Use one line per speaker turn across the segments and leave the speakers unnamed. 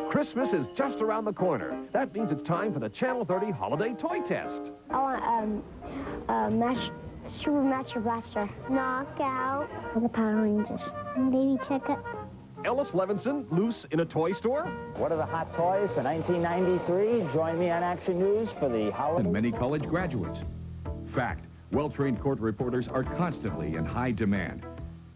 Christmas is just around the corner. That means it's time for the Channel 30 Holiday Toy Test.
I want, Super Master Blaster. Knockout. For the Power Rangers. Baby Checkup.
Ellis Levinson, loose in a toy store.
What are the hot toys for 1993? Join me on Action News for the holiday.
And many college graduates. Fact, well-trained court reporters are constantly in high demand.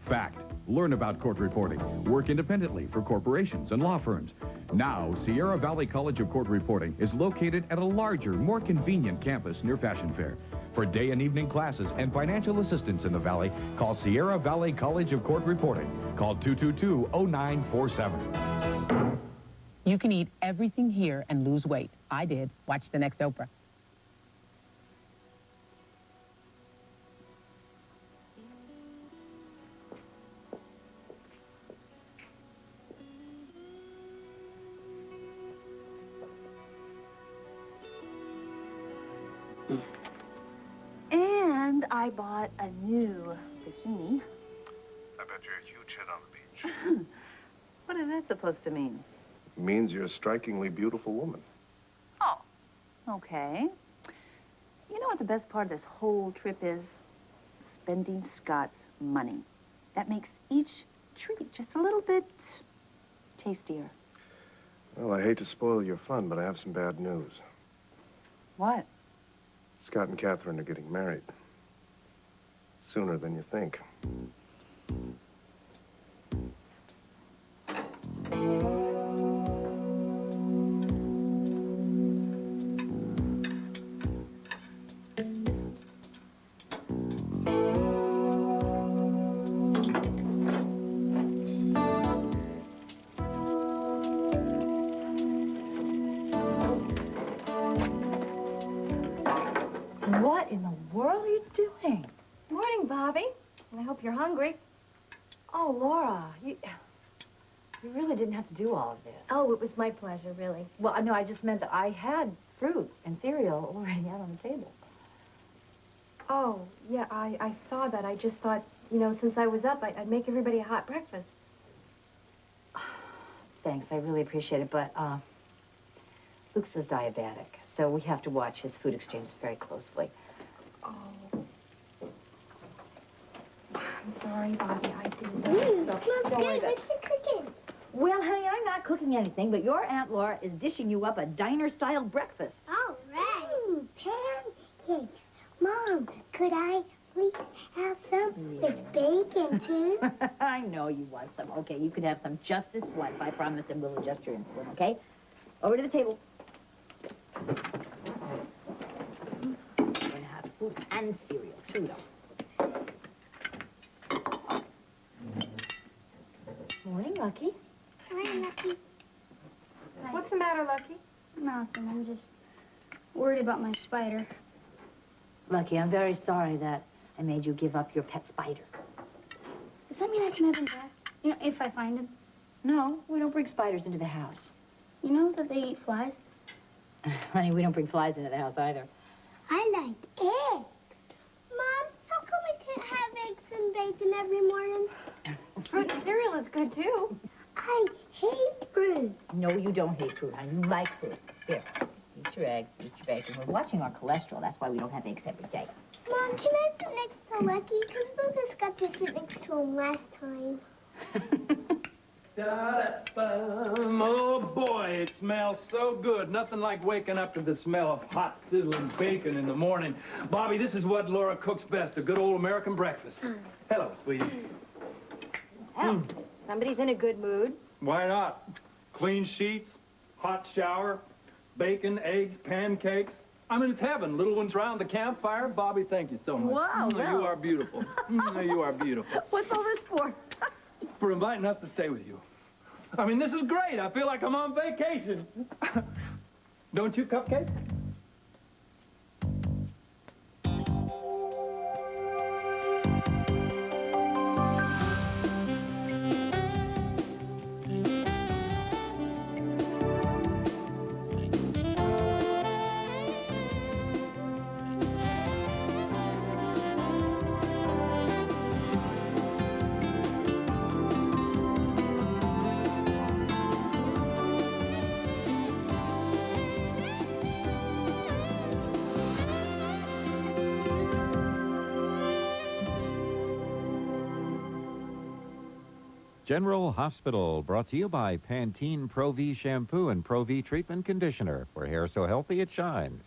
Fact, learn about court reporting. Work independently for corporations and law firms. Now, Sierra Valley College of Court Reporting is located at a larger, more convenient campus near Fashion Fair. For day and evening classes and financial assistance in the Valley, call Sierra Valley College of Court Reporting. Call 222-0947.
You can eat everything here and lose weight. I did. Watch the next Oprah.
And I bought a new bikini.
I bet you're a huge hit on the beach.
What is that supposed to mean?
It means you're a strikingly beautiful woman.
Oh, okay. You know what the best part of this whole trip is? Spending Scott's money. That makes each treat just a little bit tastier.
Well, I hate to spoil your fun, but I have some bad news.
What?
Scott and Catherine are getting married. Sooner than you think.
What in the world are you doing?
Morning, Bobby. I hope you're hungry.
Oh, Laura, you really didn't have to do all of this.
Oh, it was my pleasure, really.
Well, no, I just meant that I had fruit and cereal already out on the table.
Oh, yeah, I saw that. I just thought, you know, since I was up, I'd make everybody a hot breakfast.
Thanks, I really appreciate it, but Luke's is diabetic, so we have to watch his food exchanges very closely.
Oh. I'm sorry, Bobby. I didn't know.
Smells good. What's the cooking?
Well, honey, I'm not cooking anything, but your Aunt Laura is dishing you up a diner-style breakfast.
All right. Pancakes. Mom, could I please have some with bacon, too?
I know you want some. Okay, you can have some just this once, I promise, and we'll adjust your insulin, okay? Over to the table. We're going to have fruit and cereal, too, though. Morning, Lucky.
Hi, Lucky.
What's the matter, Lucky?
Nothing. I'm just worried about my spider.
Lucky, I'm very sorry that I made you give up your pet spider.
Does that mean I can have him back? You know, if I find him?
No, we don't bring spiders into the house.
You know that they eat flies?
Honey, we don't bring flies into the house either.
I like eggs. Mom, how come I can't have eggs and bacon every morning?
Fruit and cereal is good, too.
I hate fruit.
No, you don't hate fruit, honey. You like fruit. Here, eat your eggs, eat your bacon. We're watching our cholesterol. That's why we don't have eggs every day.
Mom, can I sit next to Lucky? Because Lucas got to sit next to him last time.
Oh, boy, it smells so good. Nothing like waking up to the smell of hot, sizzling bacon in the morning. Bobby, this is what Laura cooks best, a good old American breakfast. Hello, sweetie.
Well, somebody's in a good mood.
Why not? Clean sheets, hot shower, bacon, eggs, pancakes. I mean, it's heaven. Little ones round the campfire. Bobby, thank you so much.
Wow,
You are beautiful. You are beautiful.
What's all this for?
For inviting us to stay with you. I mean, this is great. I feel like I'm on vacation. Don't you, Cupcake?
General Hospital, brought to you by Pantene Pro-V Shampoo and Pro-V Treatment Conditioner, for hair so healthy it shines.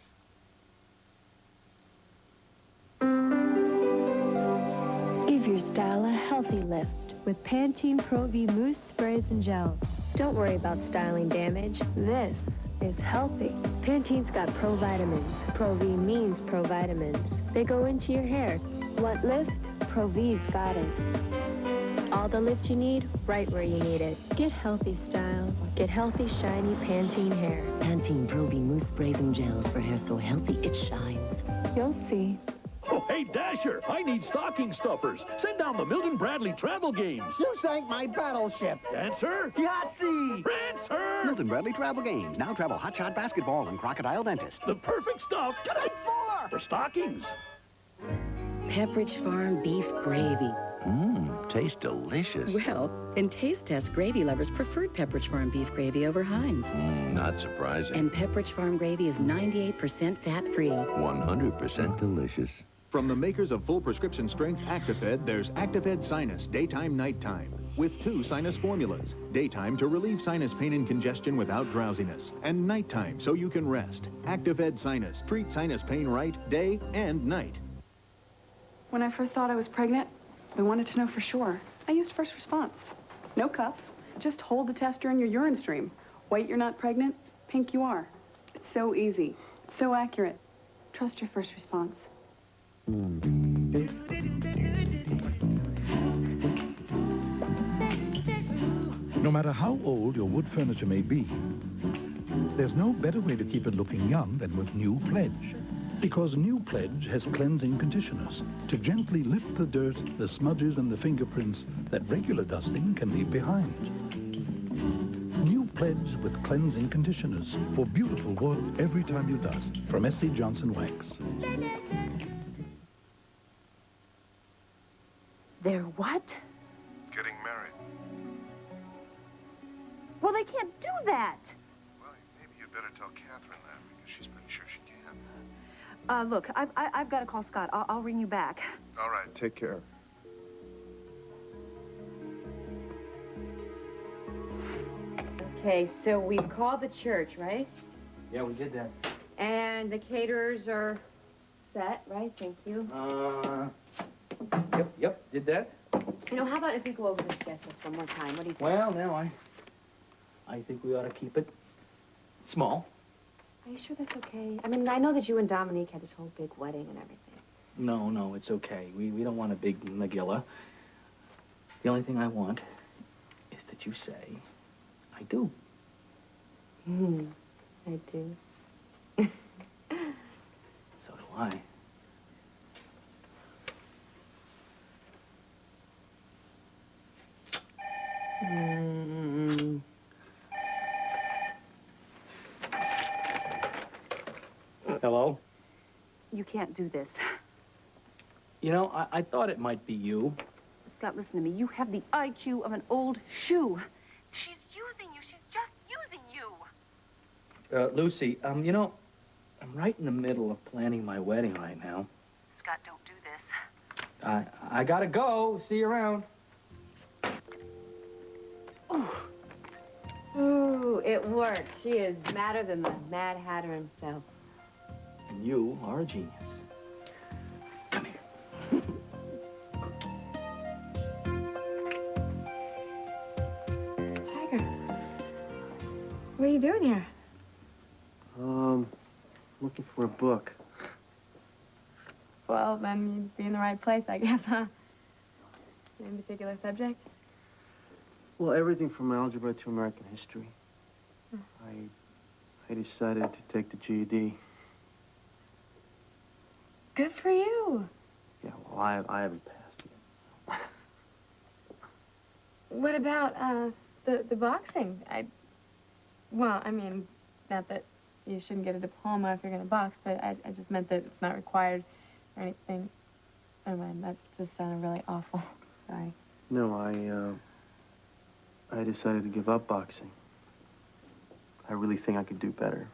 Give your style a healthy lift with Pantene Pro-V Mousse Sprays and Gels. Don't worry about styling damage. This is healthy. Pantene's got Pro-Vitamins. Pro-V means Pro-Vitamins. They go into your hair. Want lift? Pro-V's got it. All the lift you need, right where you need it. Get healthy style. Get healthy, shiny Pantene hair.
Pantene Pro-V Mousse Sprays and Gels for hair so healthy it shines.
You'll see.
Oh, hey, Dasher, I need stocking stuffers. Send down the Milton Bradley Travel Games.
You sank my battleship.
Dancer? Yahtzee! Prancer!
Milton Bradley Travel Games. Now travel hotshot basketball and crocodile dentist.
The perfect stuff. Good night for stockings.
Pepperidge Farm beef gravy.
Tastes delicious.
Well, in taste tests, gravy lovers preferred Pepperidge Farm beef gravy over Heinz.
Not surprising.
And Pepperidge Farm gravy is 98% fat-free.
100% delicious.
From the makers of full prescription strength Actifed, there's Actifed Sinus, daytime, nighttime, with 2 sinus formulas. Daytime to relieve sinus pain and congestion without drowsiness, and nighttime so you can rest. Actifed Sinus, treat sinus pain right day and night.
When I first thought I was pregnant, I wanted to know for sure. I used first response. No cuffs, just hold the tester in your urine stream. White, you're not pregnant. Pink, you are. It's so easy. It's so accurate. Trust your first response.
No matter how old your wood furniture may be, there's no better way to keep it looking young than with New Pledge. Because New Pledge has cleansing conditioners to gently lift the dirt, the smudges, and the fingerprints that regular dusting can leave behind. New Pledge with cleansing conditioners for beautiful wood every time you dust. From S.C. Johnson Wax.
They're what?
Getting married.
Well, they can't do that.
Well, maybe you'd better tell Catherine that, because she's pretty sure she can.
Look, I've got to call Scott. I'll ring you back.
All right, take care.
Okay, so we've called the church, right?
Yeah, we did that.
And the caterers are set, right? Thank you.
Yep, did that.
You know, how about if we go over this guest list one more time? What do you think?
Well, now, I think we ought to keep it small.
Are you sure that's okay? I mean, I know that you and Dominique had this whole big wedding and everything.
No, it's okay. We don't want a big Megillah. The only thing I want is that you say, I do.
I do.
So do I. Hello?
You can't do this.
You know, I thought it might be you.
Scott, listen to me. You have the IQ of an old shoe. She's using you. She's just using you.
Lucy, you know, I'm right in the middle of planning my wedding right now.
Scott, don't do this.
I gotta go. See you around.
Ooh, it worked. She is madder than the Mad Hatter himself.
And you are a genius. Come here.
Tiger, what are you doing here?
Looking for a book.
Well, then you'd be in the right place, I guess, huh? Any particular subject?
Well, everything from algebra to American history. I decided to take the GED.
Good for you.
Yeah, well, I haven't passed yet.
What about, the boxing? Well, I mean, not that you shouldn't get a diploma if you're gonna box, but I just meant that it's not required or anything. Never mind, that just sounded really awful. Sorry.
No, I decided to give up boxing. I really think I could do better.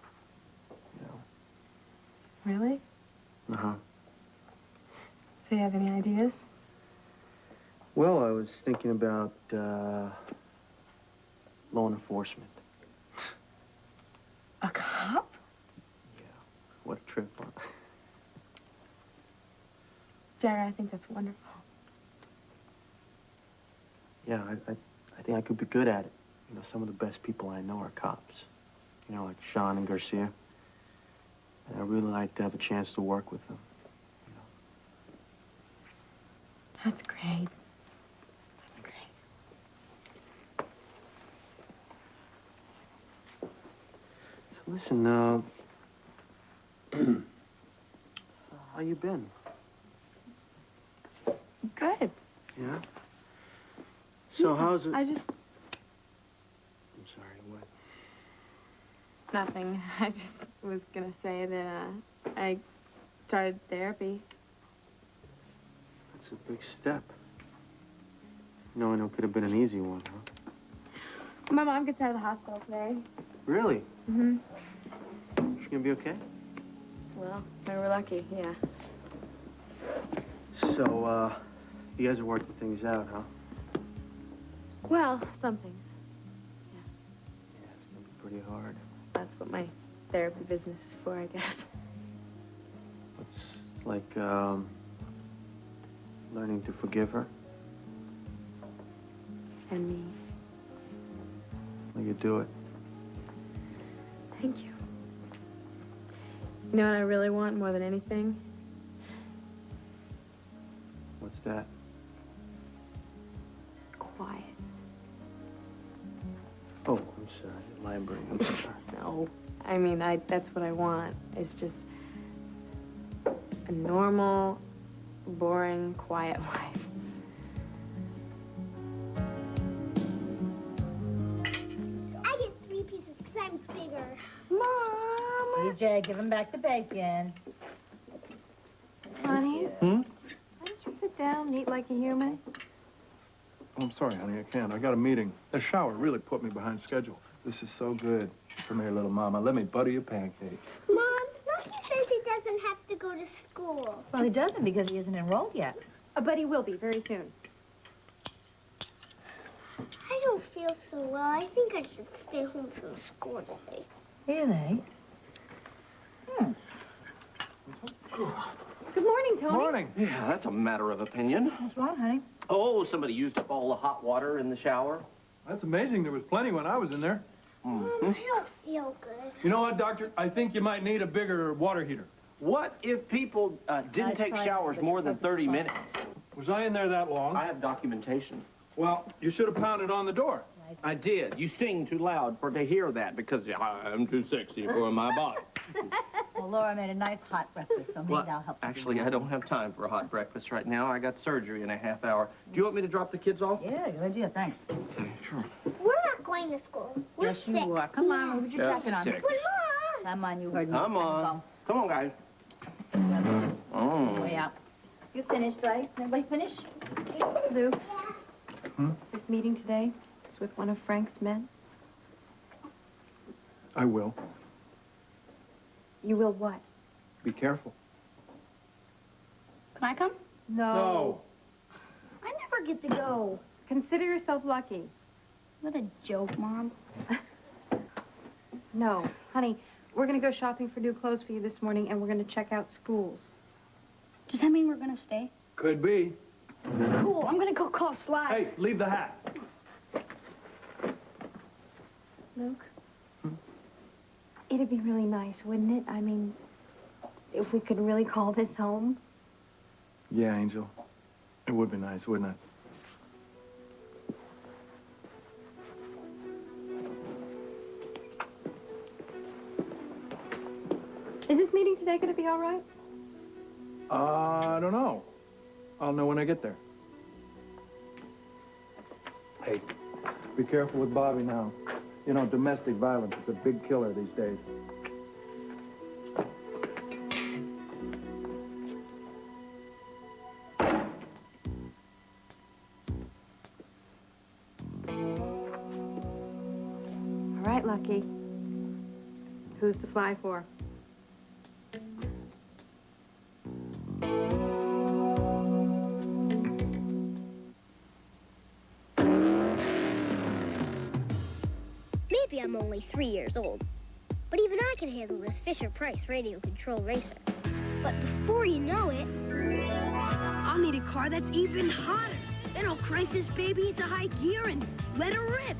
You know.
Really?
Uh-huh.
So you have any ideas?
Well, I was thinking about, law enforcement.
A cop?
What a trip, huh?
Jerry, I think that's wonderful.
Yeah, I think I could be good at it. You know, some of the best people I know are cops. You know, like Sean and Garcia. And I'd really like to have a chance to work with them.
That's great.
So listen, how you been?
Good.
Yeah? So how's it?
I just...
I'm sorry, what?
Nothing. I just was gonna say that, I started therapy.
That's a big step. You know, I know it could have been an easy one, huh?
My mom gets out of the hospital today.
Really?
Mm-hmm.
She gonna be okay?
Well, we were lucky, yeah.
So, you guys are working things out, huh?
Well, some things.
It's gonna be pretty hard.
That's what my therapy business is for, I guess.
It's like, learning to forgive her.
And me.
Well, you do it.
Thank you. You know what I really want more than anything?
What's that?
Quiet.
Oh, I'm sorry. Library. I'm sorry.
No. I mean, that's what I want. It's just a normal, boring, quiet life.
I get 3 pieces because I'm bigger. Mom!
DJ, give him back the bacon.
Honey?
Hmm?
Why don't you sit down and eat like a human?
Oh, I'm sorry, honey, I can't. I got a meeting. The shower really put me behind schedule. This is so good. Come here, little mama. Let me butter your pancakes.
Mom, Lucky says he doesn't have to go to school.
Well, he doesn't because he isn't enrolled yet.
But he will be very soon.
I don't feel so well. I think I should stay home from school today.
Really?
Good morning, Tony.
Morning.
Yeah, that's a matter of opinion.
What's wrong, honey?
Oh, somebody used up all the hot water in the shower.
That's amazing. There was plenty when I was in there.
Mom, I don't feel good.
You know what, Doctor? I think you might need a bigger water heater.
What if people didn't take showers more than 30 minutes?
Was I in there that long?
I have documentation.
Well, you should have pounded on the door.
I did. You sing too loud for to hear that because I'm too sexy for my body.
Well, Laura made a nice hot breakfast, so maybe I'll help you.
Actually, I don't have time for a hot breakfast right now. I got surgery in a half hour. Do you want me to drop the kids off?
Yeah, good idea, thanks.
Okay, sure.
We're not going to school. We're
Yes,
sick.
you are. Come on, what would you
Just
jacket on?
sick.
But Mom!
Come on, you heard me.
Come on. Come on, guys.
Way out. You finished, right? Everybody finished?
Luke, this meeting today is with one of Frank's men.
I will.
You will what?
Be careful.
Can I come?
No.
I never get to go. Consider yourself lucky.
What a joke, Mom.
No. Honey, we're going to go shopping for new clothes for you this morning, and we're going to check out schools.
Does that mean we're going to stay?
Could be.
Cool. I'm going to go call Sly.
Hey, leave the hat.
Luke? It'd be really nice, wouldn't it? I mean, if we could really call this home.
Yeah, Angel. It would be nice, wouldn't it?
Is this meeting today going to be all right?
I don't know. I'll know when I get there. Hey, be careful with Bobby now. You know, domestic violence is a big killer these days.
All right, Lucky. Who's the fly for?
happy I'm only 3 years old. But even I can handle this Fisher-Price radio control racer. But before you know it, I'll need a car that's even hotter. Then I'll crank this baby into high gear and let her rip.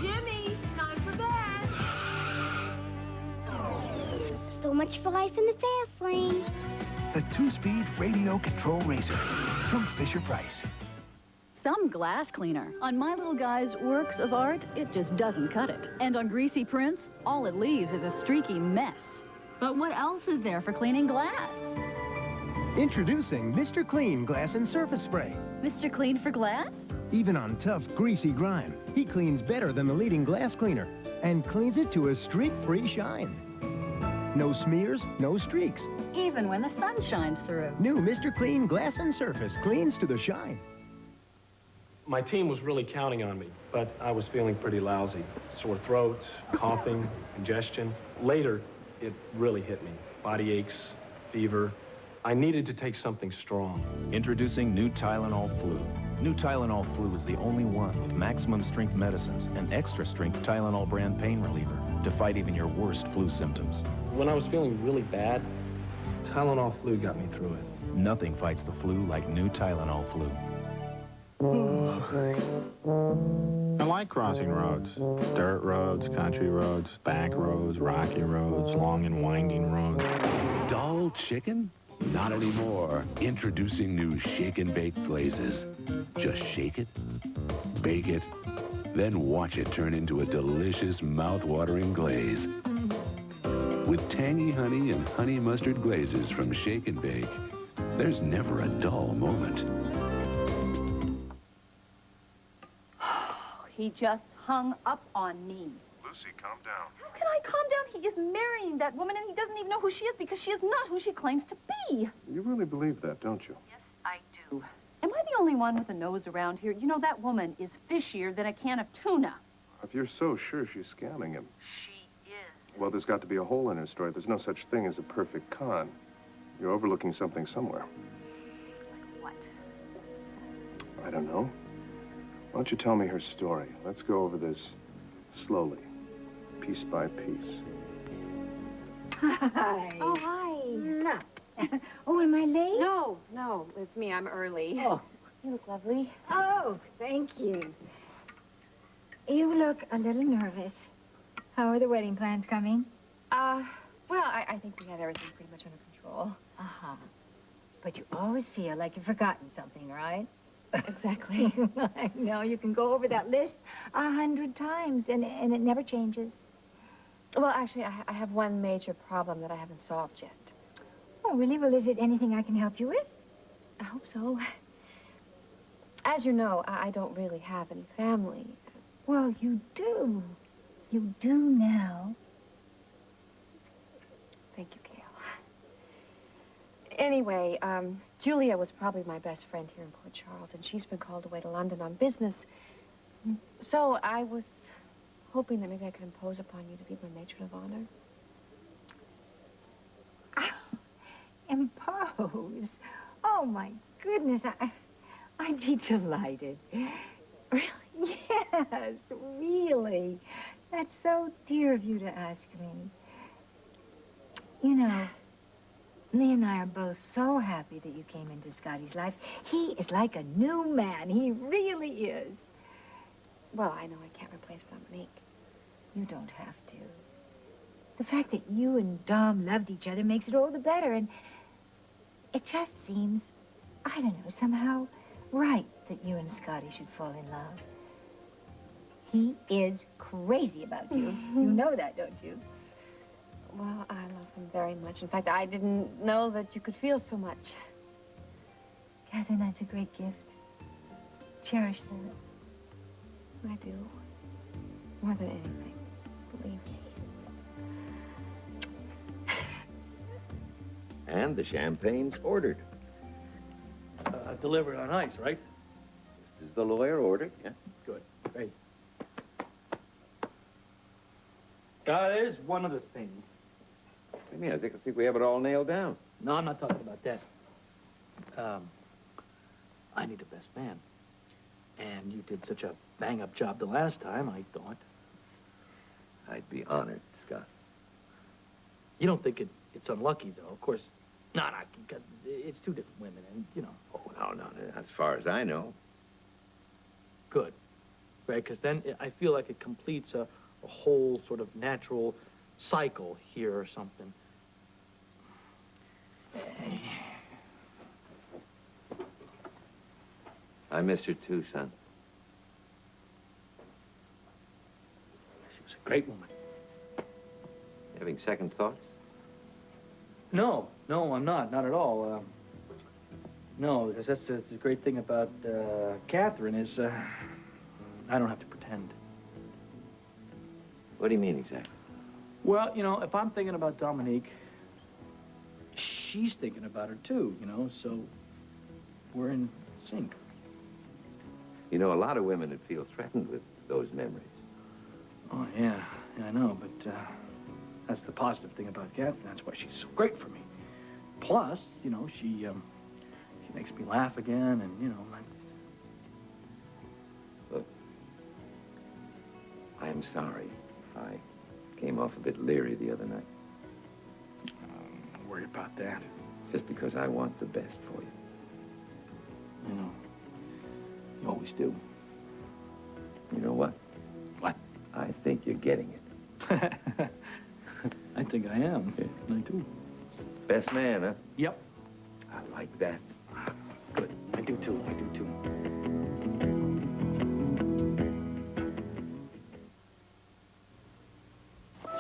Jimmy, time for bed.
So much for life in the fast lane.
The 2-speed radio control racer from Fisher-Price.
Some glass cleaner. On my little guy's works of art, it just doesn't cut it. And on greasy prints, all it leaves is a streaky mess. But what else is there for cleaning glass?
Introducing Mr. Clean Glass and Surface Spray.
Mr. Clean for glass?
Even on tough, greasy grime, he cleans better than the leading glass cleaner and cleans it to a streak-free shine. No smears, no streaks.
Even when the sun shines through.
New Mr. Clean Glass and Surface cleans to the shine.
My team was really counting on me, but I was feeling pretty lousy. Sore throat, coughing, congestion. Later, it really hit me. Body aches, fever. I needed to take something strong.
Introducing new Tylenol Flu. New Tylenol Flu is the only one with maximum strength medicines and extra strength Tylenol brand pain reliever to fight even your worst flu symptoms.
When I was feeling really bad, Tylenol Flu got me through it.
Nothing fights the flu like new Tylenol Flu.
I like crossing roads. Dirt roads, country roads, back roads, rocky roads, long and winding roads.
Dull chicken? Not anymore. Introducing new shake and bake glazes. Just shake it, bake it, then watch it turn into a delicious, mouth-watering glaze. With tangy honey and honey mustard glazes from Shake and Bake, there's never a dull moment.
He just hung up on me.
Lucy, calm down.
How can I calm down? He is marrying that woman, and he doesn't even know who she is because she is not who she claims to be.
You really believe that, don't you?
Yes, I do. Am I the only one with a nose around here? You know, that woman is fishier than a can of tuna.
If you're so sure she's scamming him.
She is.
Well, there's got to be a hole in her story. There's no such thing as a perfect con. You're overlooking something somewhere.
Like what?
I don't know. Why don't you tell me her story? Let's go over this slowly, piece by piece.
Hi.
Oh, hi.
No.
Oh, am I late?
No, it's me. I'm early.
Oh, you look lovely.
Oh, thank you.
You look a little nervous. How are the wedding plans coming?
Well, I think we have everything pretty much under control.
Uh-huh. But you always feel like you've forgotten something, right?
Exactly.
I know. You can go over that list 100 times, and it never changes.
Well, actually, I have one major problem that I haven't solved yet.
Oh, really? Well, is it anything I can help you with?
I hope so. As you know, I don't really have any family.
Well, you do. You do now.
Thank you, Gail. Anyway, Julia was probably my best friend here in Port Charles, and she's been called away to London on business. So I was hoping that maybe I could impose upon you to be my matron of honor.
Impose? Oh, my goodness. I'd be delighted.
Really?
Yes, really. That's so dear of you to ask me. You know, Lee and I are both so happy that you came into Scotty's life. He is like a new man. He really is.
Well, I know I can't replace Dominique.
You don't have to. The fact that you and Dom loved each other makes it all the better, and it just seems, I don't know, somehow right that you and Scotty should fall in love. He is crazy about you. You know that, don't you?
Well, I love him very much. In fact, I didn't know that you could feel so much.
Catherine, that's a great gift. Cherish that.
I do. More than anything. Believe me.
And the champagne's ordered.
Delivered on ice, right?
This is the lawyer ordered, yeah?
Good. Great. There's one other thing.
I mean, I think we have it all nailed down.
No, I'm not talking about that. I need a best man. And you did such a bang-up job the last time, I thought
I'd be honored, Scott.
You don't think it's unlucky, though? Of course, not. It's two different women, and, you know.
Oh, no, as far as I know.
Good. Right, because then I feel like it completes a whole sort of natural cycle here or something.
I miss her too, son.
She was a great woman.
Having second thoughts?
No, I'm not at all. No, because that's the great thing about Catherine is I don't have to pretend.
What do you mean exactly?
Well, you know, if I'm thinking about Dominique, she's thinking about her too, you know, so we're in sync.
You know, a lot of women would feel threatened with those memories.
Oh, yeah, I know, but that's the positive thing about Catherine. That's why she's so great for me. Plus, you know, she makes me laugh again, and, you know,
Look, I'm sorry if I came off a bit leery the other night.
Don't worry about that.
Just because I want the best for you.
You know, you always do.
You know what?
What?
I think you're getting it.
I think I am.
Yeah.
I do.
Best man, huh?
Yep.
I like that.
Good. I do too.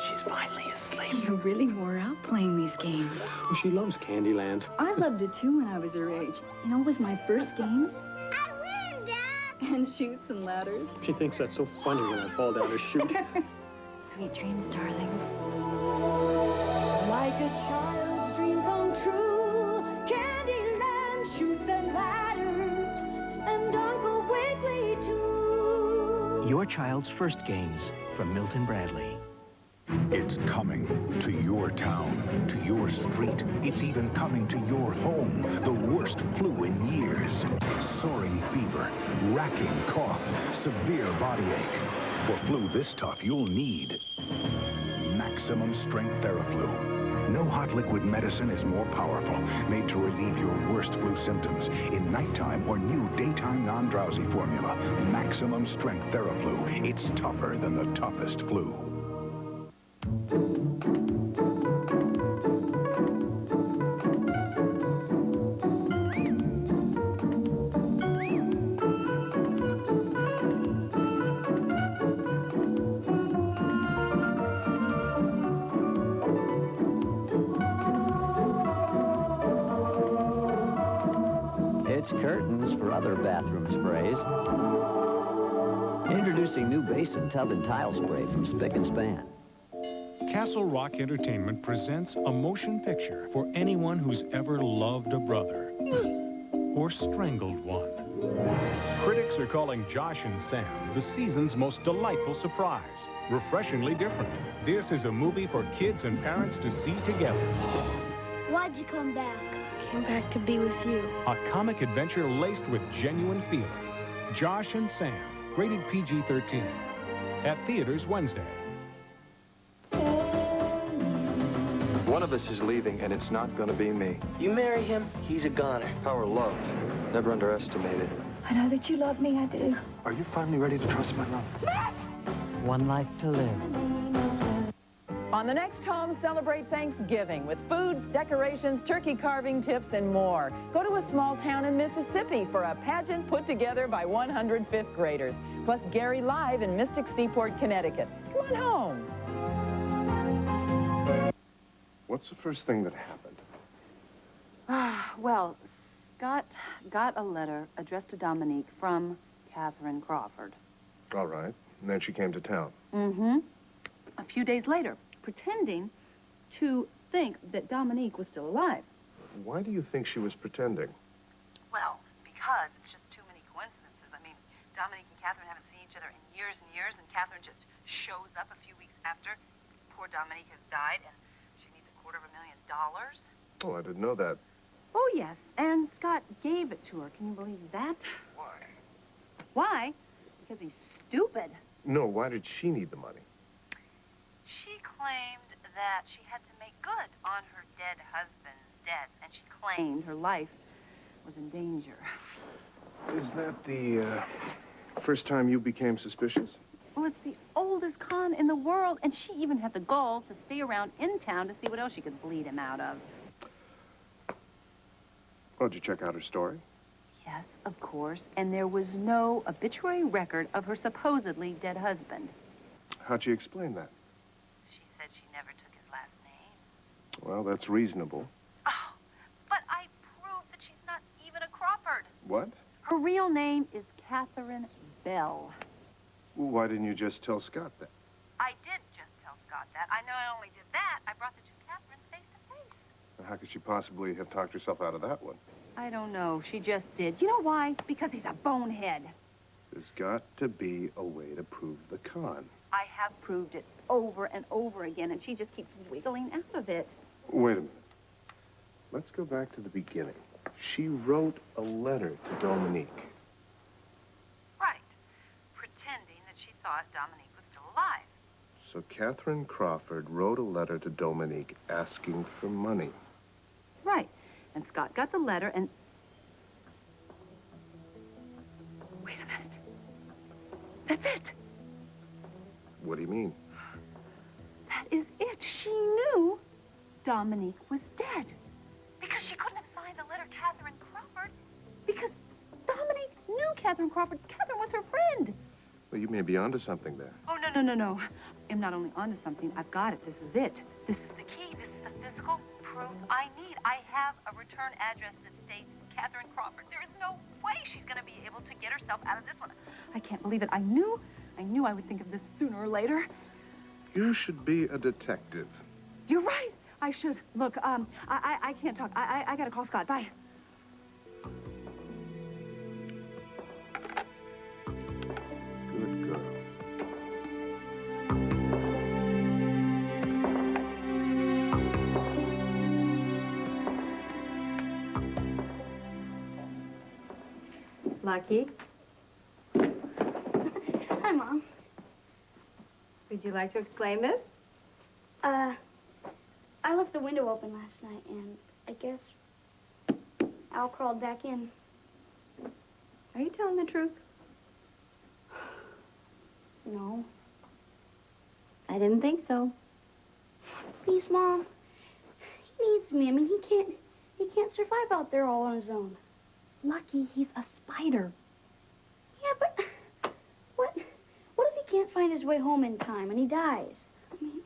She's finally asleep.
You really wore out playing these games.
She loves Candyland.
I loved it too when I was her age. You know, it was my first game.
I win, Dad!
And chutes and ladders.
She thinks that's so funny when I fall down a chute.
Sweet dreams, darling.
Like a child's dream come true, Candyland, shoots and ladders, and Uncle Wiggily too.
Your child's first games from Milton Bradley.
It's coming to your town, to your street. It's even coming to your home. The worst flu in years. Soaring fever, racking cough, severe body ache. For flu this tough, you'll need maximum strength Theraflu. No hot liquid medicine is more powerful, made to relieve your worst flu symptoms in nighttime or new daytime non-drowsy formula. Maximum strength Theraflu. It's tougher than the toughest flu.
It's curtains for other bathroom sprays. Introducing new basin, tub, and tile spray from Spick & Span.
Castle Rock Entertainment presents a motion picture for anyone who's ever loved a brother or strangled one. Critics are calling Josh and Sam the season's most delightful surprise. Refreshingly different. This is a movie for kids and parents to see together.
Why'd you come back?
Came back to be with you.
A comic adventure laced with genuine feeling. Josh and Sam, rated PG-13. At theaters Wednesday.
One of us is leaving, and it's not going to be me.
You marry him, he's a goner.
Power of love. Never underestimate it.
I know that you love me, I do.
Are you finally ready to trust my love?
One life to live.
On the next home, celebrate Thanksgiving with food, decorations, turkey carving tips, and more. Go to a small town in Mississippi for a pageant put together by 100 fifth graders. Plus Gary Live in Mystic Seaport, Connecticut. Come on home.
What's the first thing that happened?
Well, Scott got a letter addressed to Dominique from Catherine Crawford.
All right. And then she came to town.
Mm-hmm. A few days later, pretending to think that Dominique was still alive.
Why do you think she was pretending?
Well, because it's just too many coincidences. I mean, Dominique and Catherine haven't seen each other in years and years, and Catherine just shows up a few weeks after. Poor Dominique has died, and she needs $250,000.
Oh, I didn't know that.
Oh, yes, and Scott gave it to her. Can you believe that?
Why?
Why? Because he's stupid.
No, why did she need the money?
She claimed that she had to make good on her dead husband's debts, and she claimed her life was in danger.
Is that the first time you became suspicious?
Well, it's the oldest con in the world, and she even had the gall to stay around in town to see what else she could bleed him out of.
Oh, did you check out her story?
Yes, of course, and there was no obituary record of her supposedly dead husband.
How'd she explain that?
She said she never took his last name.
Well, that's reasonable.
Oh, but I proved that she's not even a Crawford.
What?
Her real name is Catherine Bell.
Well, why didn't you just tell Scott that?
I did just tell Scott that. I know I only did that. I brought the two Catherines face to face.
How could she possibly have talked herself out of that one?
I don't know. She just did. You know why? Because he's a bonehead.
There's got to be a way to prove the con.
I have proved it over and over again, and she just keeps wiggling out of it.
Wait a minute. Let's go back to the beginning. She wrote a letter to Dominique.
Right. Pretending that she thought Dominique was still alive.
So Catherine Crawford wrote a letter to Dominique asking for money.
Right. And Scott got the letter and... Wait a minute. That's it.
What do you mean?
That is it. She knew Dominique was dead. Because she couldn't have signed the letter Catherine Crawford. Because Dominique knew Catherine Crawford. Catherine was her friend.
Well, you may be onto something there.
Oh, no. I'm not only onto something. I've got it. This is it. This is the key. This is the physical proof I need. I have a return address that states Catherine Crawford. There is no way she's going to be able to get herself out of this one. I can't believe it. I knew I would think of this sooner or later.
You should be a detective.
You're right. I should. Look, I can't talk. I got to call Scott. Bye.
Good girl.
Lucky,
Hi, Mom.
would you like to explain this?
I left the window open last night, and I guess Al crawled back in.
Are you telling the truth?
No.
I didn't think so.
Please, Mom. He needs me. I mean, he can't survive out there all on his own.
Lucky, he's a spider.
Yeah, but what if he can't find his way home in time and he dies? I mean,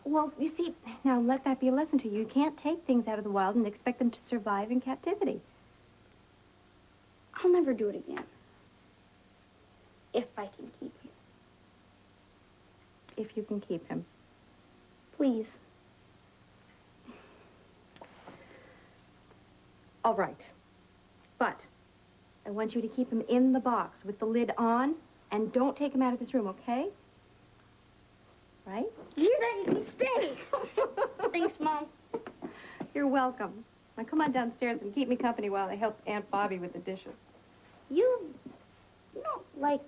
Well, you see, now let that be a lesson to you. You can't take things out of the wild and expect them to survive in captivity.
I'll never do it again. If I can keep him.
If you can keep him.
Please.
All right. But I want you to keep him in the box with the lid on, and don't take him out of this room, okay? Right?
Did you hear that? You can stay. Thanks, Mom.
You're welcome. Now come on downstairs and keep me company while I help Aunt Bobby with the dishes.
You don't like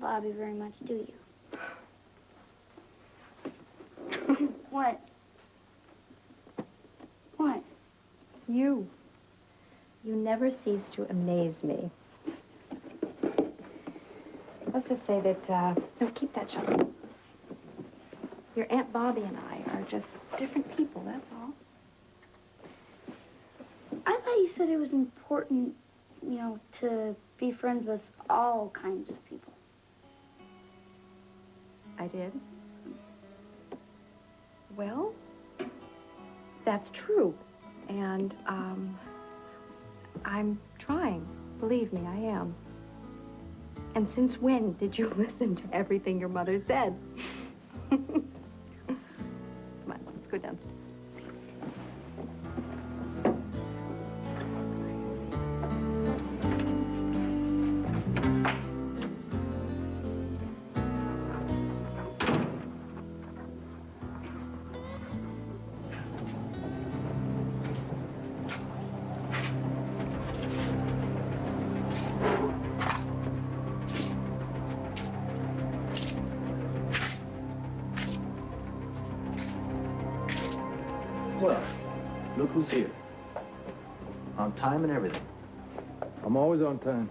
Bobby very much, do you? What? What?
You. You never cease to amaze me. Let's just say that, no, keep that shut. Your Aunt Bobby and I are just different people, that's all.
I thought you said it was important, you know, to be friends with all kinds of people.
I did? Well, that's true. And, I'm trying. Believe me, I am. And since when did you listen to everything your mother said? Come on, let's go downstairs.
Well, look who's here. On time and everything.
I'm always on time.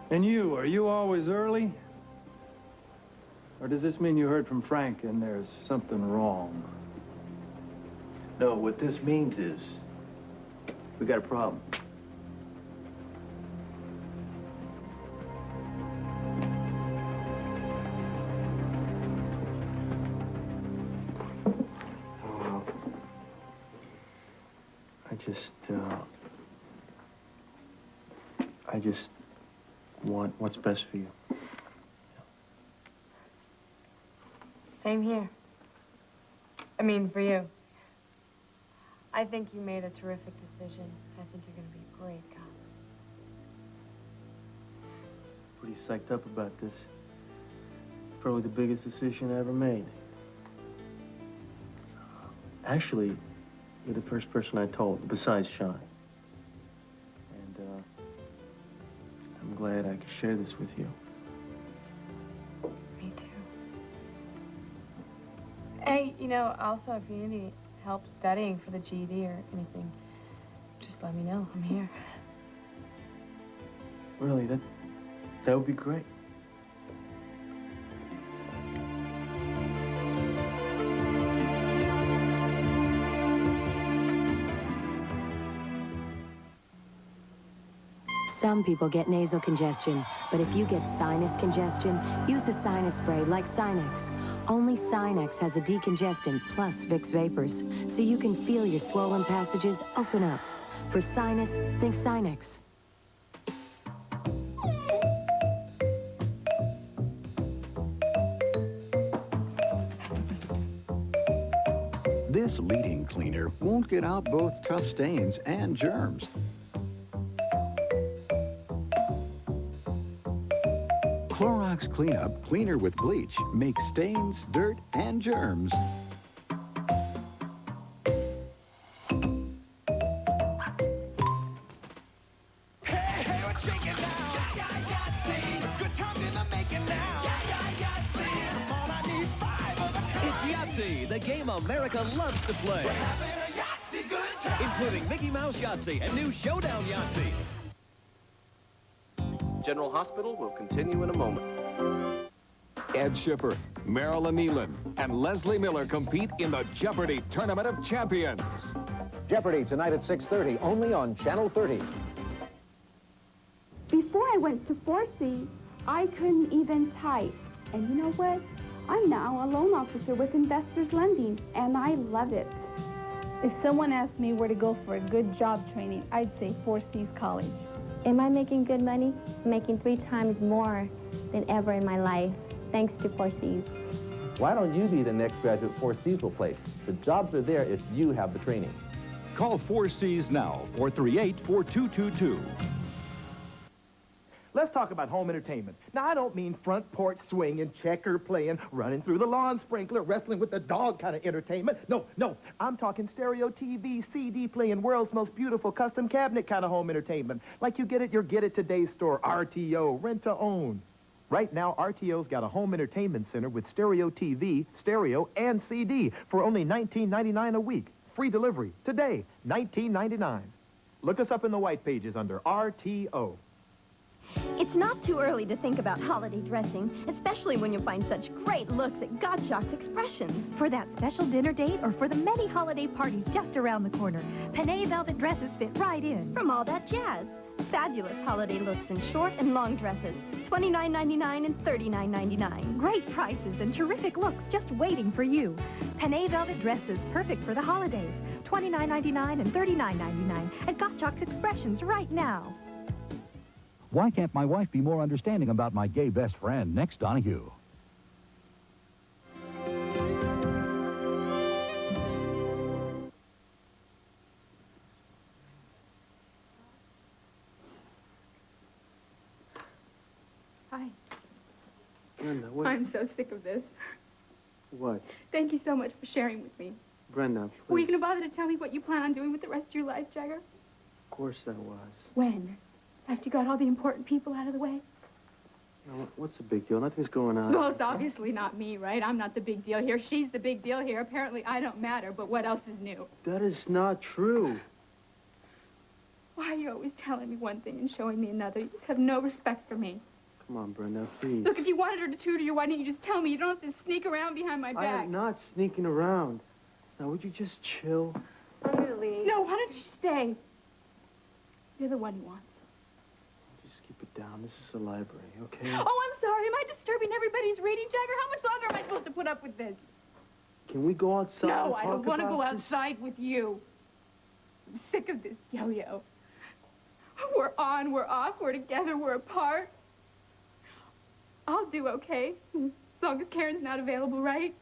And you, are you always early? Or does this mean you heard from Frank and there's something wrong?
No, what this means is we got a problem. I just want what's best for you.
Same here. I mean, for you. I think you made a terrific decision. I think you're going to be a great cop.
Pretty psyched up about this. Probably the biggest decision I ever made. Actually, you're the first person I told, besides Sean. And, I'm glad I could share this with you.
Me too. Hey, you know, also, if you need any help studying for the GED or anything, just let me know. I'm here.
Really, that would be great.
Some people get nasal congestion, but if you get sinus congestion, use a sinus spray like Sinex. Only Sinex has a decongestant plus Vicks Vapors, so you can feel your swollen passages open up. For sinus, think Sinex.
This leading cleaner won't get out both tough stains and germs. Clorox Cleanup Cleaner with Bleach makes stains, dirt, and germs.
It's Yahtzee, the game America loves to play. Including Mickey Mouse Yahtzee and new Showdown Yahtzee.
General Hospital will continue in a moment.
Ed Schiffer, Marilyn Nealon, and Leslie Miller compete in the Jeopardy! Tournament of Champions.
Jeopardy! Tonight at 6:30, only on Channel 30.
Before I went to 4C, I couldn't even type. And you know what? I'm now a loan officer with Investors Lending, and I love it.
If someone asked me where to go for a good job training, I'd say 4C's College.
Am I making good money? I'm making 3 times more than ever in my life, thanks to 4C's.
Why don't you be the next graduate 4C's will place? The jobs are there if you have the training.
Call 4C's now, 438-4222.
Let's talk about home entertainment. Now, I don't mean front porch swinging, checker playing, running through the lawn sprinkler, wrestling with the dog kind of entertainment. No. I'm talking stereo TV, CD playing, world's most beautiful custom cabinet kind of home entertainment. Like you get at your Get It Today store, RTO, rent to own. Right now, RTO's got a home entertainment center with stereo TV, stereo, and CD for only $19.99 a week. Free delivery. Today, $19.99. Look us up in the white pages under RTO.
It's not too early to think about holiday dressing, especially when you find such great looks at Gottschalk's Expressions. For that special dinner date or for the many holiday parties just around the corner, Panay velvet dresses fit right in. From all that jazz. Fabulous holiday looks in short and long dresses, $29.99 and $39.99. Great prices and terrific looks just waiting for you. Panay velvet dresses, perfect for the holidays, $29.99 and $39.99 at Gottschalk's Expressions right now.
Why can't my wife be more understanding about my gay best friend, Next Donahue?
Hi.
Brenda, what?
I'm so sick of this.
What?
Thank you so much for sharing with me.
Brenda, please.
Were you going to bother to tell me what you plan on doing with the rest of your life, Jagger?
Of course I was.
When? After you got all the important people out of the way?
Now, what's the big deal? Nothing's going on.
Well, it's obviously not me, right? I'm not the big deal here. She's the big deal here. Apparently, I don't matter, but what else is new?
That is not true.
Why are you always telling me one thing and showing me another? You just have no respect for me.
Come on, Brenda, please.
Look, if you wanted her to tutor you, why didn't you just tell me? You don't have to sneak around behind my
I
back.
am not sneaking around. Now, would you just chill?
I'm gonna leave. No, why don't you stay? You're the one he wants.
Just keep it down. This is a library, okay?
Oh, I'm sorry. Am I disturbing everybody's reading, Jagger? How much longer am I supposed to put up with this?
Can we go outside and
No,
talk
I don't want to
about
go
this?
outside with you. I'm sick of this yo-yo. We're on, we're off, we're together, we're apart. I'll do okay, as long as Karen's not available, right?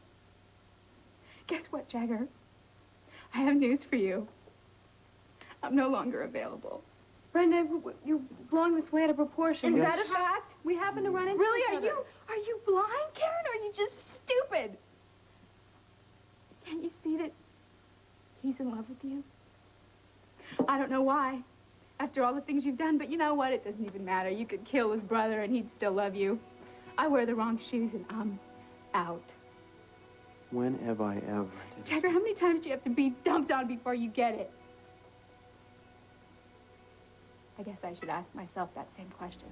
Guess what, Jagger? I have news for you. I'm no longer available.
Brenda, you're blowing this way out of proportion.
Is that a fact?
We happen to run into
Really,
each other.
are you blind, Karen, or are you just stupid? Can't you see that he's in love with you? I don't know why, after all the things you've done, but you know what? It doesn't even matter. You could kill his brother and he'd still love you. I wear the wrong shoes and I'm out.
When have I ever?
Jagger, how many times do you have to be dumped on before you get it? I guess I should ask myself that same question.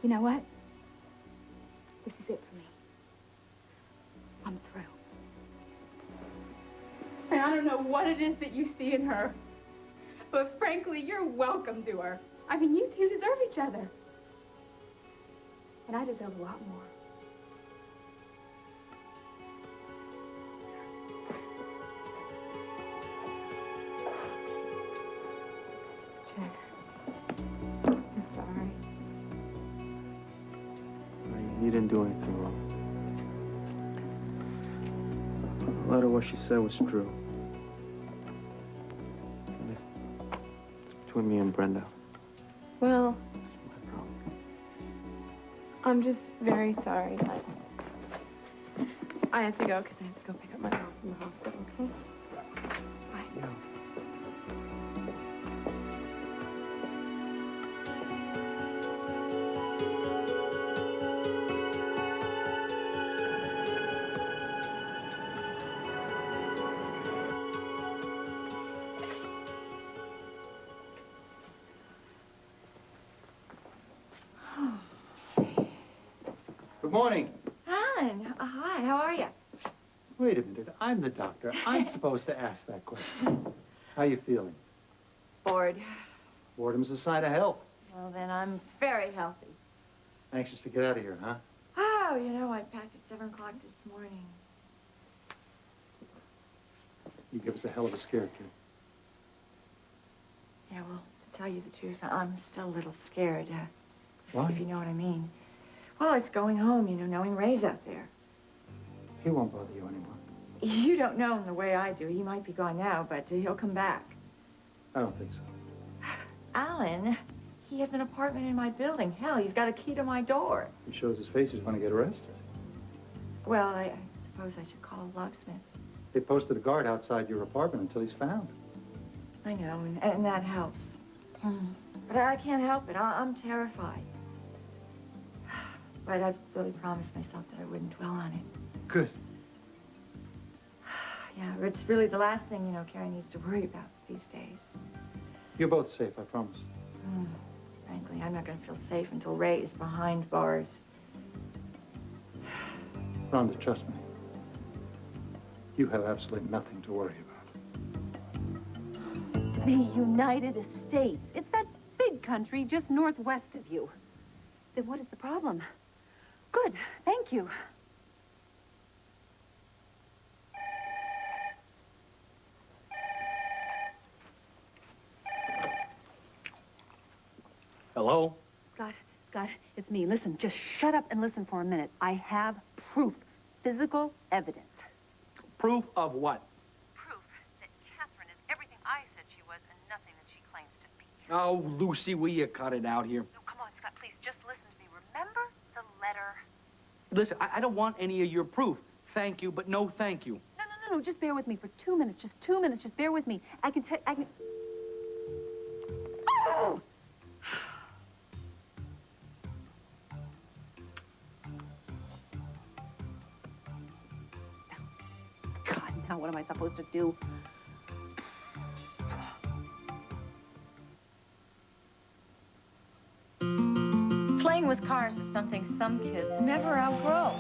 You know what? This is it for me. I'm through. And I don't know what it is that you see in her, but frankly, you're welcome to her. I mean, you two deserve each other. And I deserve a lot more. I'm sorry.
You didn't do anything wrong. A lot of what she said was true. It's between me and Brenda.
Well, I'm just very sorry, but I have to go because I have to go pick up my mom from the hospital, okay? Bye.
Good morning.
Alan, hi, how are you?
Wait a minute. I'm the doctor. I'm supposed to ask that question. How you feeling?
Bored.
Boredom's a sign of health.
Well, then I'm very healthy.
Anxious to get out of here, huh?
Oh, you know, I packed at 7 o'clock this morning.
You give us a hell of a scare, kid.
Yeah, well, to tell you the truth, I'm still a little scared,
Why?
if you know what I mean. Well, it's going home, you know, knowing Ray's out there.
He won't bother you anymore.
You don't know him the way I do. He might be gone now, but he'll come back.
I don't think so.
Alan, he has an apartment in my building. Hell, he's got a key to my door.
He shows his face, he's going to get arrested.
Well, I suppose I should call a locksmith.
They posted a guard outside your apartment until he's found.
I know, and that helps. But I can't help it. I'm terrified. But I've really promised myself that I wouldn't dwell on it.
Good.
Yeah, it's really the last thing, you know, Karen needs to worry about these days.
You're both safe, I promise.
Frankly, I'm not going to feel safe until Ray is behind bars.
Rhonda, trust me. You have absolutely nothing to worry about.
The United States. It's that big country just northwest of you. Then what is the problem? Good, thank you.
Hello?
Scott, it's me. Listen, just shut up and listen for a minute. I have proof, physical evidence.
Proof of what?
Proof that Catherine is everything I said she was and nothing that she claims to be.
Oh, Lucy, will you cut it out here?
No, come on, Scott, please, just listen to me. Remember the letter?
Listen, I don't want any of your proof. Thank you, but no thank you.
No, just bear with me for 2 minutes. Just 2 minutes, just bear with me. I can... Oh! Now, what am I supposed to do?
Playing with cars is something some kids never outgrow.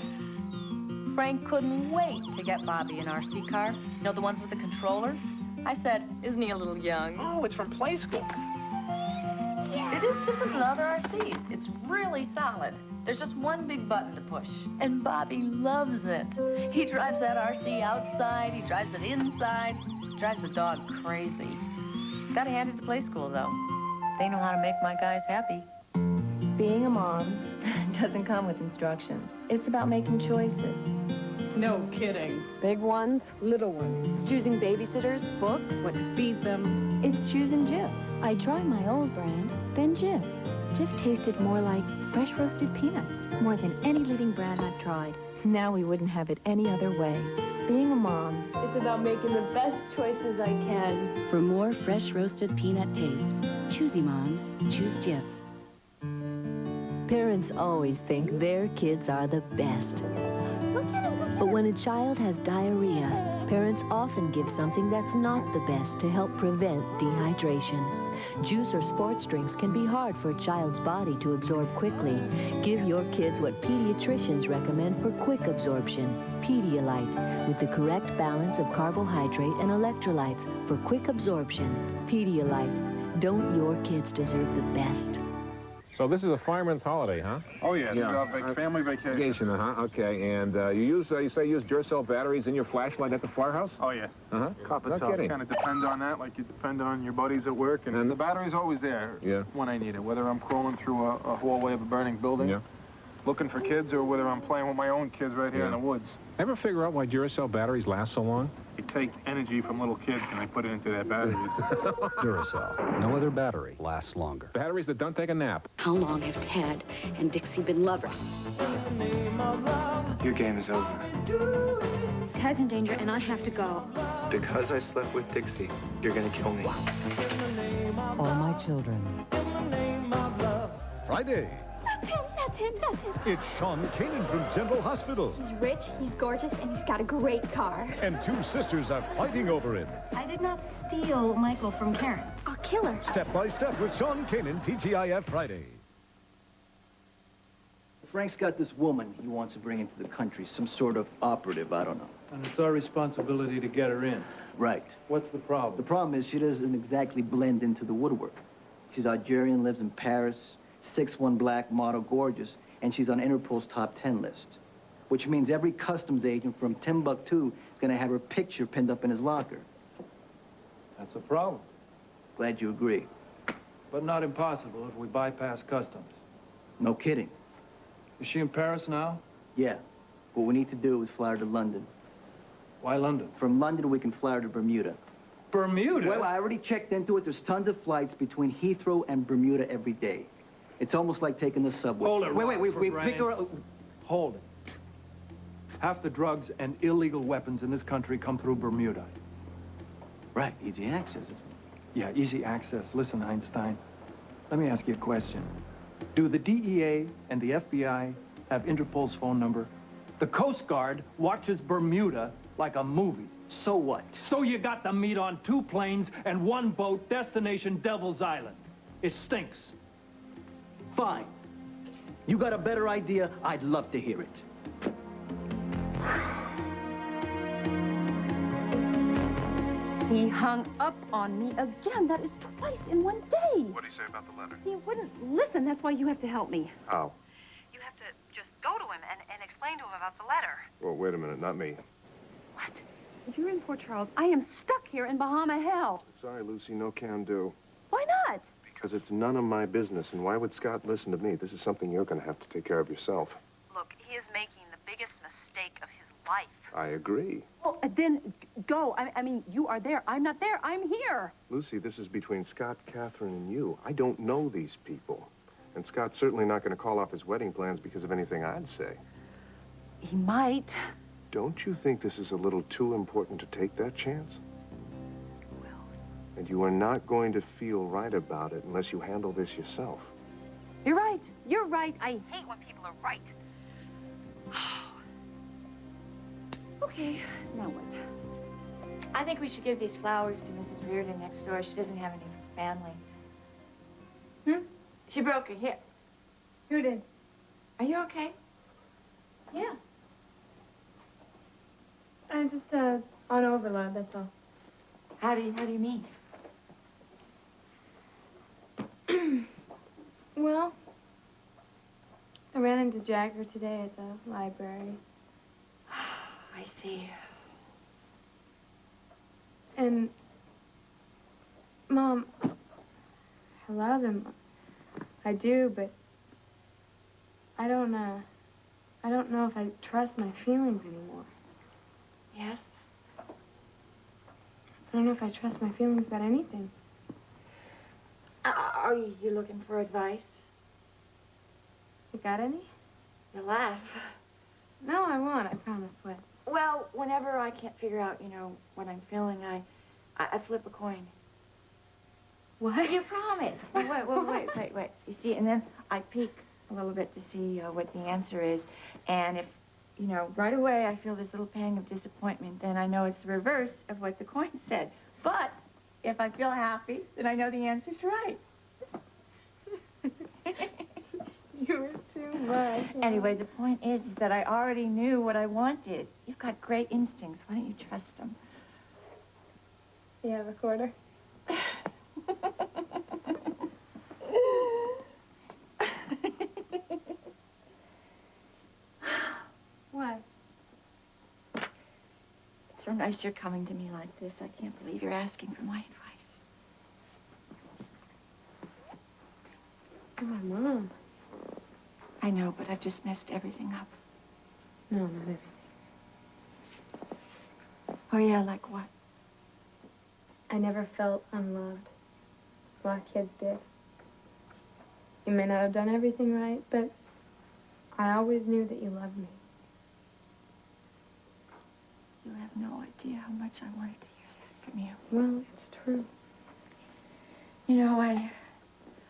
Frank couldn't wait to get Bobby an RC car. You know, the ones with the controllers? I said, isn't he a little young?
Oh, it's from play school.
It is different than other RCs. It's really solid. There's just one big button to push, and Bobby loves it. He drives that RC outside, he drives it inside, drives the dog crazy. Gotta hand it to play school, though. They know how to make my guys happy.
Being a mom doesn't come with instructions. It's about making choices.
No kidding.
Big ones, little ones. Choosing babysitters, books, what to feed them. It's choosing Jif. I tried my old brand, then Jif. Jif tasted more like fresh roasted peanuts, more than any leading brand I've tried. Now we wouldn't have it any other way. Being a mom, it's about making the best choices I can.
For more fresh roasted peanut taste, choosy moms, choose Jif.
Parents always think their kids are the best. But when a child has diarrhea, parents often give something that's not the best to help prevent dehydration. Juice or sports drinks can be hard for a child's body to absorb quickly. Give your kids what pediatricians recommend for quick absorption, Pedialyte, with the correct balance of carbohydrate and electrolytes for quick absorption. Pedialyte. Don't your kids deserve the best?
So this is a fireman's holiday, huh?
Oh, yeah. Family vacation.
Okay. And you say you use Duracell batteries in your flashlight at the firehouse?
Oh, yeah.
Uh-huh.
Copper
No
tough.
kidding.
Kind of depend on that, like you depend on your buddies at work. And the battery's always there when I need it, whether I'm crawling through a hallway of a burning building, looking for kids, or whether I'm playing with my own kids right here in the woods.
Ever figure out why Duracell batteries last so long?
They take energy from little kids and they put it into their batteries.
Duracell. No other battery lasts longer.
Batteries that don't take a nap.
How long have Tad and Dixie been lovers?
Your game is over.
Tad's in danger, and I have to go.
Because I slept with Dixie, you're gonna kill me.
All my children.
Friday.
That's him.
It's Sean Kanan from General Hospital.
He's rich, he's gorgeous, and he's got a great car.
And two sisters are fighting over him.
I did not steal Michael from Karen. I'll kill her.
Step by step with Sean Kanan, TGIF Friday.
Frank's got this woman he wants to bring into the country, some sort of operative, I don't know.
And it's our responsibility to get her in.
Right.
What's the problem?
The problem is she doesn't exactly blend into the woodwork. She's Algerian, lives in Paris, 6'1" black, model, gorgeous, and she's on Interpol's top 10 list. Which means every customs agent from Timbuktu is going to have her picture pinned up in his locker.
That's a problem.
Glad you agree.
But not impossible if we bypass customs.
No kidding.
Is she in Paris now?
Yeah. What we need to do is fly her to London.
Why London?
From London, we can fly her to Bermuda.
Bermuda?
Well, I already checked into it. There's tons of flights between Heathrow and Bermuda every day. It's almost like taking the subway.
Hold it,
Wait, we
Frank.
pick her up.
Hold it. Half the drugs and illegal weapons in this country come through Bermuda.
Right, easy access.
Yeah, easy access. Listen, Einstein, let me ask you a question. Do the DEA and the FBI have Interpol's phone number? The Coast Guard watches Bermuda like a movie.
So what?
So you got to meet on 2 planes and 1 boat, destination Devil's Island. It stinks.
Fine. You got a better idea? I'd love to hear it.
He hung up on me again. That is twice in one day.
What did he say about the letter?
He wouldn't listen. That's why you have to help me.
How?
You have to just go to him and explain to him about the letter.
Well, wait a minute, not me.
What? If you're in Port Charles, I am stuck here in Bahama hell.
Sorry, Lucy, no can do.
Why not?
Because it's none of my business, and why would Scott listen to me? This is something you're going to have to take care of yourself.
Look, he is making the biggest mistake of his life.
I agree.
Well, then go. I mean, you are there. I'm not there. I'm here.
Lucy, this is between Scott, Catherine, and you. I don't know these people. And Scott's certainly not going to call off his wedding plans because of anything I'd say.
He might.
Don't you think this is a little too important to take that chance?
Well.
And you are not going to feel right about it unless you handle this yourself.
You're right. You're right. I hate when people are right. Okay, now what?
I think we should give these flowers to Mrs. Reardon next door. She doesn't have any family. She broke her hip.
Who did?
Are you okay?
Yeah. I just, on overload, that's all.
How do you mean?
Well, I ran into Jagger today at the library.
I see.
And, Mom, I love him. I do, but I don't know if I trust my feelings anymore.
Yes?
I don't know if I trust my feelings about anything.
Are you looking for advice?
You got any?
You laugh.
No, I won't. I promise. What?
Well, whenever I can't figure out, what I'm feeling, I flip a coin.
What?
You promise. Wait. You see, and then I peek a little bit to see what the answer is. And if, right away I feel this little pang of disappointment, then I know it's the reverse of what the coin said. But if I feel happy, then I know the answer's right.
You're too much.
Anyway, the point is that I already knew what I wanted. You've got great instincts. Why don't you trust them?
You have a quarter? What?
It's so nice you're coming to me like this. I can't believe you're asking for my advice.
You're my mom.
I know, but I've just messed everything up.
No, not everything.
Oh, yeah, like what?
I never felt unloved. A lot of kids did. You may not have done everything right, but I always knew that you loved me.
You have no idea how much I wanted to hear that from you.
Well, it's true.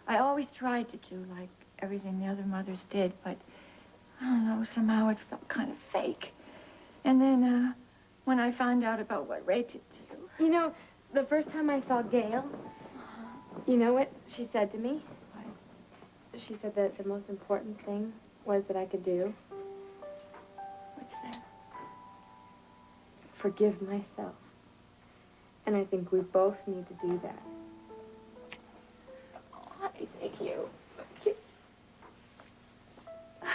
I always tried to do like everything the other mothers did, but I don't know, somehow it felt kind of fake. And then, when I found out about what Ray did to you...
The first time I saw Gail, you know what she said to me? What? She said that the most important thing was that I could do.
What's that?
Forgive myself. And I think we both need to do that.
Oh, honey, thank you.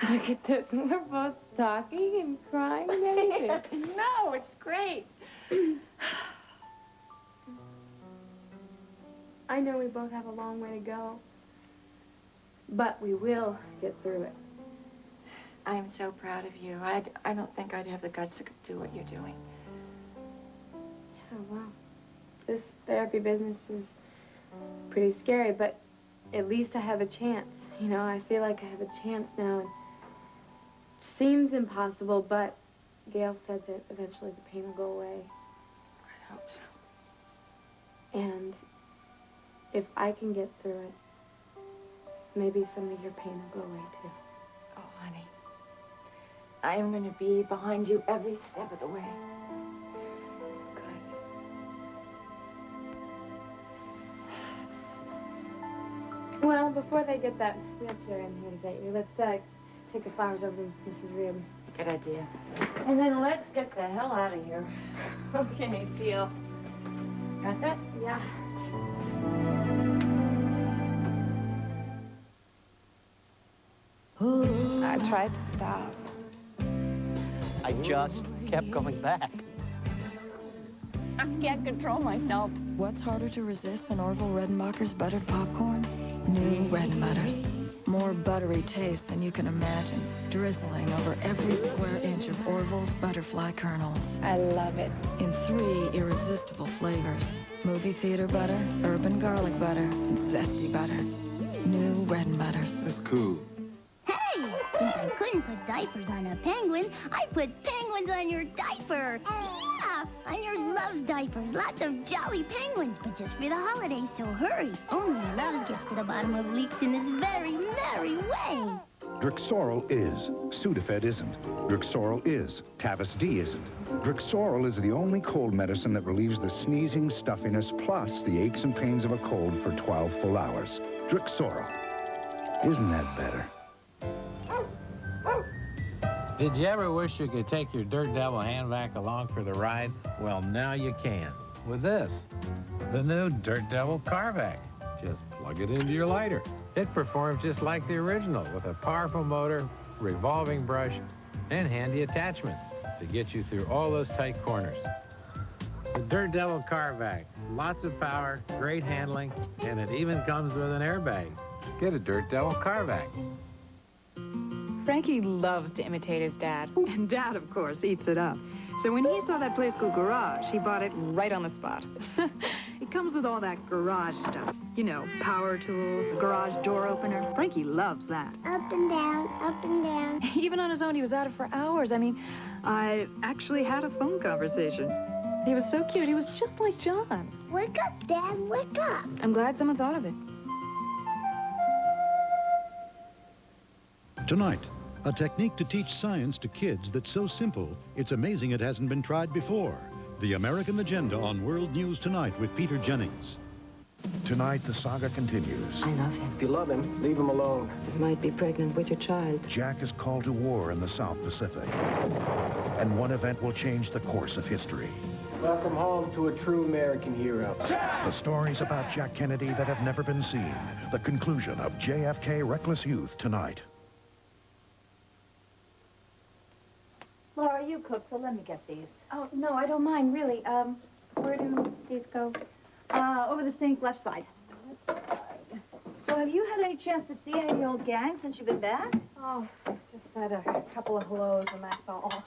Look at this. We're both talking and crying and everything.
No, it's great.
I know we both have a long way to go, but we will get through it.
I am so proud of you. I don't think I'd have the guts to do what you're doing.
Yeah, well, this therapy business is pretty scary, but at least I have a chance. I feel like I have a chance now. And it seems impossible, but Gail said that eventually the pain will go away.
I hope so.
And if I can get through it, maybe some of your pain will go away, too.
Oh, honey. I am going to be behind you every step of the way.
Good. Well, before they get that wheelchair in here to get you, let's take the flowers over to Mrs. Reardon.
Good idea. And then let's get the hell out of here.
Okay, deal.
Got that?
Yeah.
I tried to stop.
I just kept going back.
I can't control myself.
What's harder to resist than Orville Redenbacher's buttered popcorn? New Redenbutters. More buttery taste than you can imagine, drizzling over every square inch of Orville's butterfly kernels.
I love it.
In 3 irresistible flavors. Movie theater butter, urban garlic butter, and zesty butter. New Redenbutters.
That's cool.
Hey! Since I couldn't put diapers on a penguin, I put penguins on your diaper. Yeah! On your Love's diapers. Lots of jolly penguins, but just for the holidays, so hurry. Only Love's gets to the bottom of leaks in this very merry way.
Drixoral is. Sudafed isn't. Drixoral is. Tavis D isn't. Drixoral is the only cold medicine that relieves the sneezing, stuffiness, plus the aches and pains of a cold for 12 full hours. Drixoral. Isn't that better?
Did you ever wish you could take your Dirt Devil hand vac along for the ride? Well, now you can. With this, the new Dirt Devil car vac. Just plug it into your lighter. It performs just like the original with a powerful motor, revolving brush, and handy attachments to get you through all those tight corners. The Dirt Devil car vac. Lots of power, great handling, and it even comes with an airbag. Get a Dirt Devil car vac.
Frankie loves to imitate his dad. And Dad, of course, eats it up. So when he saw that place called Garage, he bought it right on the spot. It comes with all that garage stuff. You know, power tools, a garage door opener. Frankie loves that.
Up and down, up and down.
Even on his own, he was at it for hours. I mean, I actually had a phone conversation. He was so cute. He was just like John.
Wake up, Dad, wake up.
I'm glad someone thought of it.
Tonight, a technique to teach science to kids that's so simple, it's amazing it hasn't been tried before. The American Agenda on World News Tonight with Peter Jennings.
Tonight, the saga continues.
I love him.
If you love him, leave him alone.
You might be pregnant with your child.
Jack is called to war in the South Pacific. And one event will change the course of history.
Welcome home to a true American hero.
The stories about Jack Kennedy that have never been seen. The conclusion of JFK Reckless Youth tonight.
Laura, you cook, so let me get these. Oh, no, I don't mind, really. Where do these go? Over the sink, left side. So have you had any chance to see any of the old gang since you've been back?
Oh, just had a couple of hellos, and that's all.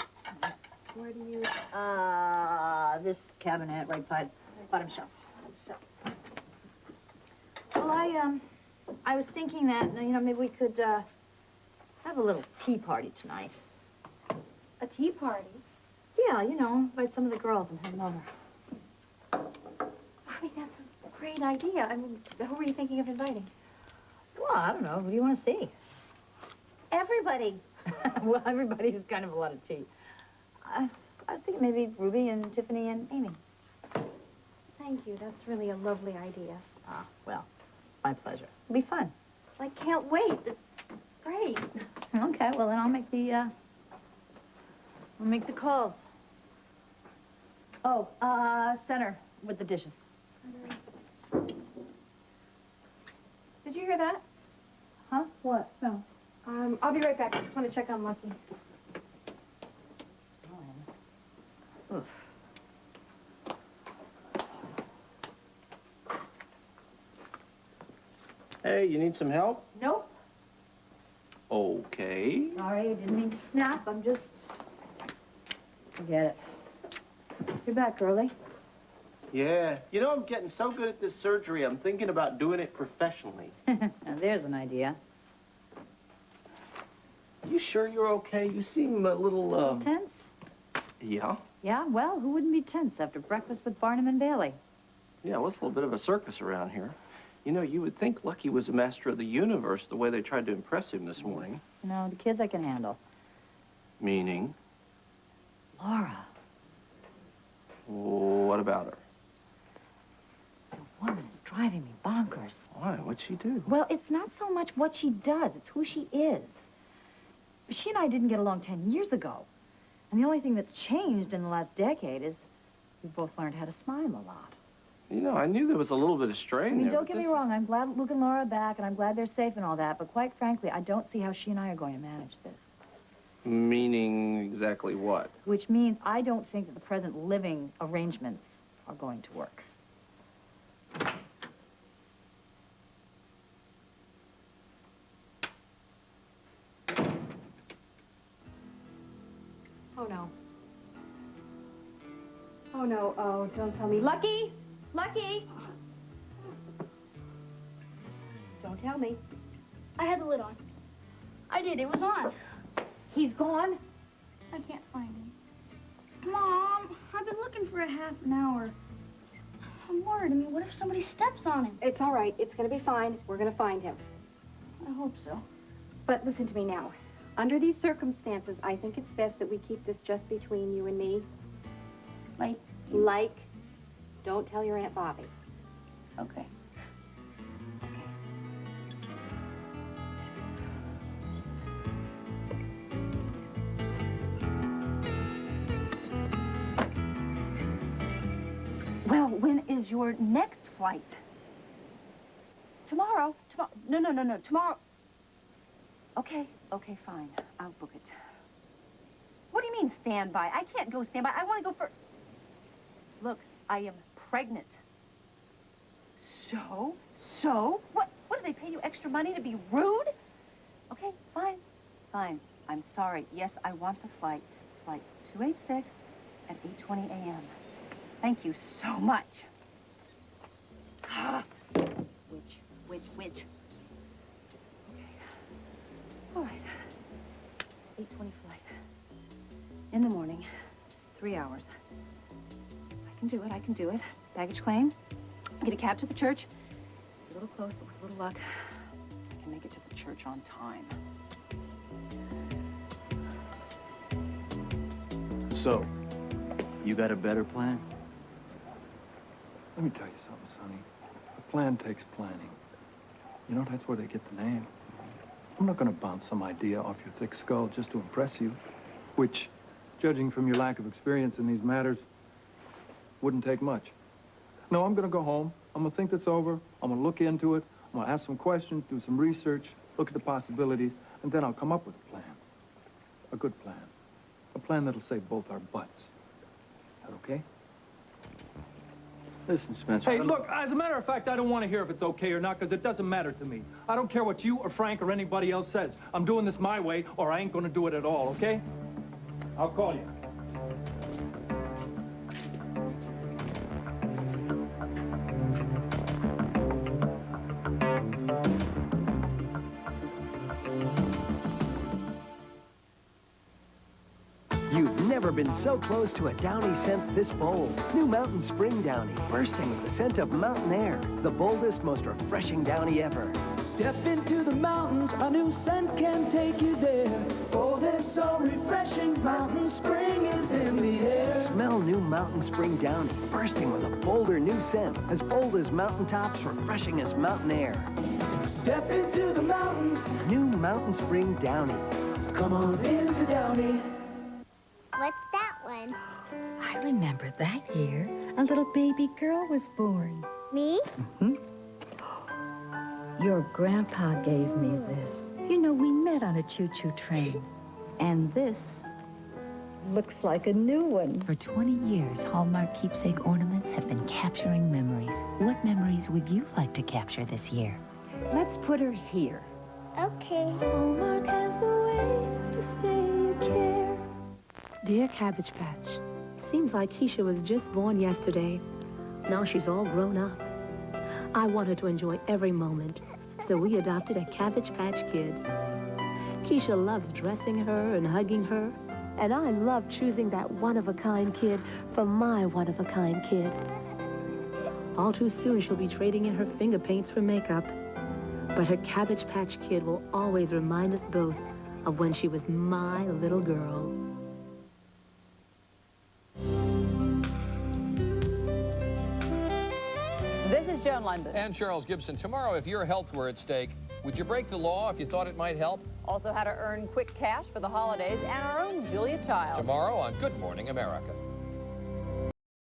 Where do you...
This cabinet, right side, bottom shelf. Well, I was thinking that, you know, maybe we could, have a little tea party tonight.
A tea party?
Yeah, you know, invite some of the girls and have them over.
I mean, that's a great idea. I mean, who were you thinking of inviting?
Well, I don't know. Who do you want to see?
Everybody.
Well, everybody is kind of a lot of tea. I was thinking maybe Ruby and Tiffany and Amy.
Thank you. That's really a lovely idea.
Ah, well, my pleasure. It'll be fun.
I can't wait. It's great.
Okay, well, then I'll make the calls. Oh, center with the dishes.
Did you hear that?
Huh? What?
No. I'll be right back. I just want to check on Lucky.
Oof.
Hey, you need some help?
Nope.
Okay.
Sorry, I didn't mean to snap. I'm just... Forget it. You're back early.
Yeah. You know, I'm getting so good at this surgery, I'm thinking about doing it professionally.
Now, there's an idea.
You sure you're okay? You seem a little,
Tense?
Yeah?
Yeah, well, who wouldn't be tense after breakfast with Barnum and Bailey?
Yeah, well, it's a little bit of a circus around here. You know, you would think Lucky was a master of the universe the way they tried to impress him this morning.
No, the kids I can handle.
Meaning?
Laura.
What about her?
The woman is driving me bonkers.
Why? What'd she do?
Well, it's not so much what she does, it's who she is. She and I didn't get along 10 years ago. And the only thing that's changed in the last decade is we both learned how to smile a lot.
You know, I knew there was a little bit of strain
I mean,
there.
don't get me wrong. I'm glad Luke and Laura are back, and I'm glad they're safe and all that. But quite frankly, I don't see how she and I are going to manage this.
Meaning exactly what?
Which means I don't think that the present living arrangements are going to work.
Oh, no. Oh, no. Oh, don't tell me. Lucky! Lucky! Don't tell me.
I had the lid on. I did. It was on.
He's gone?
I can't find him. Mom, I've been looking for a half an hour. I'm worried. I mean, what if somebody steps on him?
It's all right. It's going to be fine. We're going to find him.
I hope so.
But listen to me now. Under these circumstances, I think it's best that we keep this just between you and me.
Like?
Don't tell your Aunt Bobby.
Okay. Well, when is your next flight? Tomorrow. No. Tomorrow. Okay, fine. I'll book it. What do you mean standby? I can't go standby. I want to go for... Look, I am pregnant. So? What do they pay you extra money to be rude? Okay, fine. I'm sorry. Yes, I want the flight. Flight 286 at 8:20 a.m. Thank you so much. Which? Okay. All right. 8:20 flight. In the morning. 3 hours. I can do it. Baggage claim. Get a cab to the church. A little close, but with a little luck, I can make it to the church on time.
So, you got a better plan?
Let me tell you something, Sonny. A plan takes planning. You know, that's where they get the name. I'm not going to bounce some idea off your thick skull just to impress you, which, judging from your lack of experience in these matters, wouldn't take much. No, I'm going to go home. I'm going to think this over. I'm going to look into it. I'm going to ask some questions, do some research, look at the possibilities, and then I'll come up with a plan. A good plan. A plan that'll save both our butts. Is that okay?
Listen, Spencer.
Hey, look, as a matter of fact, I don't want to hear if it's okay or not, because it doesn't matter to me. I don't care what you or Frank or anybody else says. I'm doing this my way, or I ain't going to do it at all, okay? I'll call you.
You've never been so close to a Downy scent this bold. New Mountain Spring Downy, bursting with the scent of mountain air. The boldest, most refreshing Downy ever.
Step into the mountains, a new scent can take you there. Oh, this so refreshing, mountain spring is in the air.
Smell new Mountain Spring Downy, bursting with a bolder new scent. As bold as mountaintops, refreshing as mountain air.
Step into the mountains.
New Mountain Spring Downy.
Come on into Downy.
What's that one?
I remember that year. A little baby girl was born.
Me?
Mm-hmm. Your grandpa gave me this. You know, we met on a choo-choo train. And this looks like a new one.
For 20 years, Hallmark keepsake ornaments have been capturing memories. What memories would you like to capture this year?
Let's put her here.
Okay.
Hallmark has the ways to say you care.
Dear Cabbage Patch, seems like Keisha was just born yesterday. Now she's all grown up. I want her to enjoy every moment, so we adopted a Cabbage Patch Kid. Keisha loves dressing her and hugging her, and I love choosing that one-of-a-kind kid for my one-of-a-kind kid. All too soon, she'll be trading in her finger paints for makeup, but her Cabbage Patch Kid will always remind us both of when she was my little girl.
This is Joan London. And Charles Gibson. Tomorrow, if your health were at stake, would you break the law if you thought it might help?
Also how to earn quick cash for the holidays and our own Julia Child.
Tomorrow on Good Morning America.